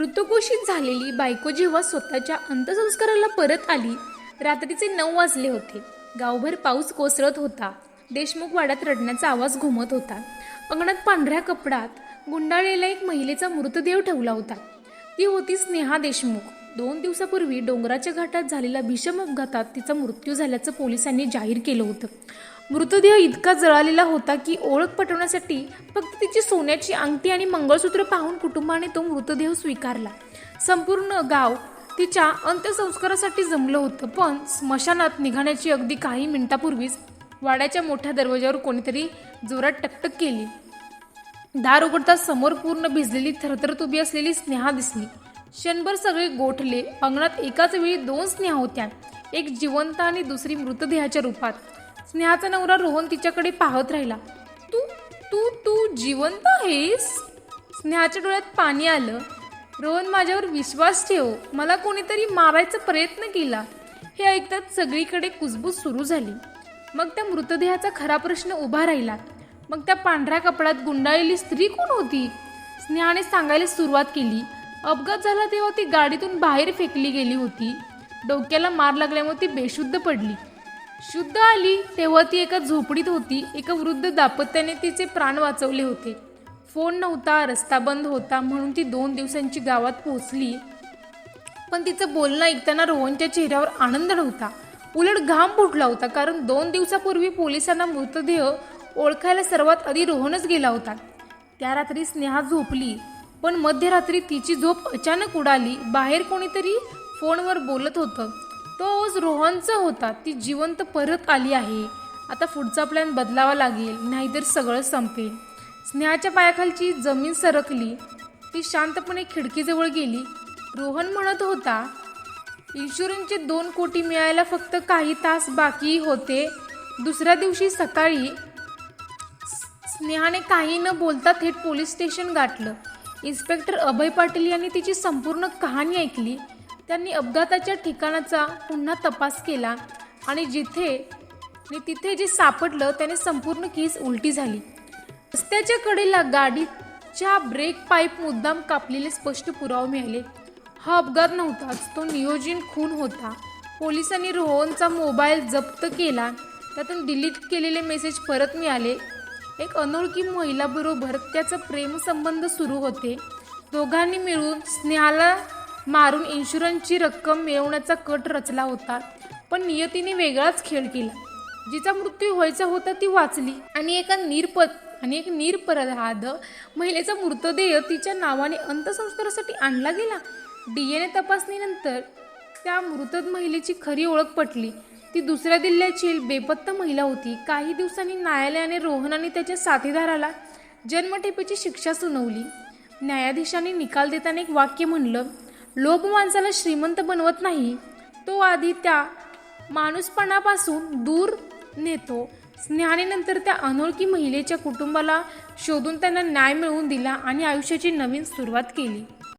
मृतघोषित झालेली बायको जेव्हा स्वतःच्या अंत्यसंस्काराला परत आली, रात्रीचे 9 वाजले होते. गावभर पाऊस कोसळत होता. देशमुख वाड्यात रडण्याचा आवाज घुमत होता. अंगणात पांढऱ्या कपड्यात गुंडाळलेला एक महिलेचा मृतदेह ठेवला होता. ती होती स्नेहा देशमुख. 2 दिवसापूर्वी डोंगराच्या घाटात झालेल्या भीषण अपघातात तिचा मृत्यू झाल्याचं पोलिसांनी जाहीर केलं होतं. मृतदेह इतका जळालेला होता की ओळख पटवण्यासाठी फक्त तिची सोन्याची अंगठी आणि मंगळसूत्र पाहून कुटुंबाने तो मृतदेह स्वीकारला. संपूर्ण गाव तिच्या अंत्यसंस्कारासाठी जमलं होतं. पण स्मशानात निघाण्याची अगदी काही मिनिटापूर्वीच वाड्याच्या मोठ्या दरवाजावर कोणीतरी जोरात टकटक केली. दार उघडताच समोर पूर्ण भिजलेली थरथरत उभी असलेली स्नेहा दिसली. क्षणभर सगळे गोठले. अंगणात एकाच वेळी 2 स्नेहा होत्या, एक जिवंत आणि दुसरी मृतदेहाच्या रूपात. स्नेहाचा नवरा रोहन तिच्याकडे पाहत राहिला. तू तू तू जिवंत आहेस? स्नेहाच्या डोळ्यात पाणी आलं. रोहन, माझ्यावर विश्वास ठेव, मला कोणीतरी मारायचा प्रयत्न केला. हे ऐकताच सगळीकडे कुजबूज सुरू झाली. मग त्या मृतदेहाचा खरा प्रश्न उभा राहिला. मग त्या पांढऱ्या कपड्यात गुंडाळलेली स्त्री कोण होती? स्नेहाने सांगायला सुरुवात केली. अपघात झाला तेव्हा ती गाडीतून बाहेर फेकली गेली होती. डोक्याला मार लागल्यामुळे ती बेशुद्ध पडली. शुद्ध आली तेव्हा ती एका झोपडीत होती. एका वृद्ध दाम्पत्याने तिचे प्राण वाचवले होते. फोन नव्हता, रस्ता बंद होता, म्हणून ती 2 दिवसांची गावात पोहोचली. पण तिचं बोलणं ऐकताना रोहनच्या चेहऱ्यावर आनंद नव्हता, उलट घाम फुटला होता. कारण 2 दिवसापूर्वी पोलिसांना मृतदेह ओळखायला सर्वात आधी रोहनच गेला होता. त्या रात्री स्नेहा झोपली, पण मध्यरात्री तिची झोप अचानक उडाली. बाहेर कोणीतरी फोनवर बोलत होतं. तो आवाज रोहनचा होता. ती जिवंत परत आली आहे. आता पुढचा प्लॅन बदलावा लागेल, नाहीतर सगळं संपेल. स्नेहाच्या पायाखालची जमीन सरकली. ती शांतपणे खिडकीजवळ गेली. रोहन म्हणत होता, इन्शुरन्सचे 2 कोटी मिळायला फक्त काही तास बाकी होते. दुसऱ्या दिवशी सकाळी स्नेहाने काही न बोलता थेट पोलीस स्टेशन गाठलं. इन्स्पेक्टर अभय पाटील यांनी तिची संपूर्ण कहाणी ऐकली. त्यांनी अपघाताच्या ठिकाणाचा पुन्हा तपास केला आणि तिथे जे सापडलं त्याने संपूर्ण केस उलटी झाली. रस्त्याच्या कडेला गाडीच्या ब्रेक पाईप मुद्दाम कापलेले स्पष्ट पुरावे मिळाले. हा अपघात नव्हताच, तो नियोजित खून होता. पोलिसांनी रोहनचा मोबाईल जप्त केला. त्यातून डिलीट केलेले मेसेज परत मिळाले. एक अनोळखी महिलाबरोबर त्याचा प्रेमसंबंध सुरू होते. दोघांनी मिळून स्नेहाला मारून इन्शुरन्सची रक्कम मिळवण्याचा कट रचला होता. पण नियतीने वेगळाच खेळ केला. जिचा मृत्यू व्हायचा होता ती वाचली आणि एक निरपराध महिलेचा मृतदेह तिच्या नावाने अंत्यसंस्कारासाठी आणला गेला. DNA तपासणीनंतर त्या मृत महिलेची खरी ओळख पटली. ती दुसऱ्या जिल्ह्याची बेपत्ता महिला होती. काही दिवसांनी न्यायालयाने रोहन आणि त्याच्या साथीदाराला जन्मठेपेची शिक्षा सुनावली. न्यायाधीशांनी निकाल देताना एक वाक्य म्हणलं, लोभ माणसाला श्रीमंत बनवत नाही, तो आधी त्या माणूसपणापासून दूर नेतो. स्नेहाने नंतर त्या अनोळखी महिलेच्या कुटुंबाला शोधून त्यांना न्याय मिळवून दिला आणि आयुष्याची नवीन सुरुवात केली.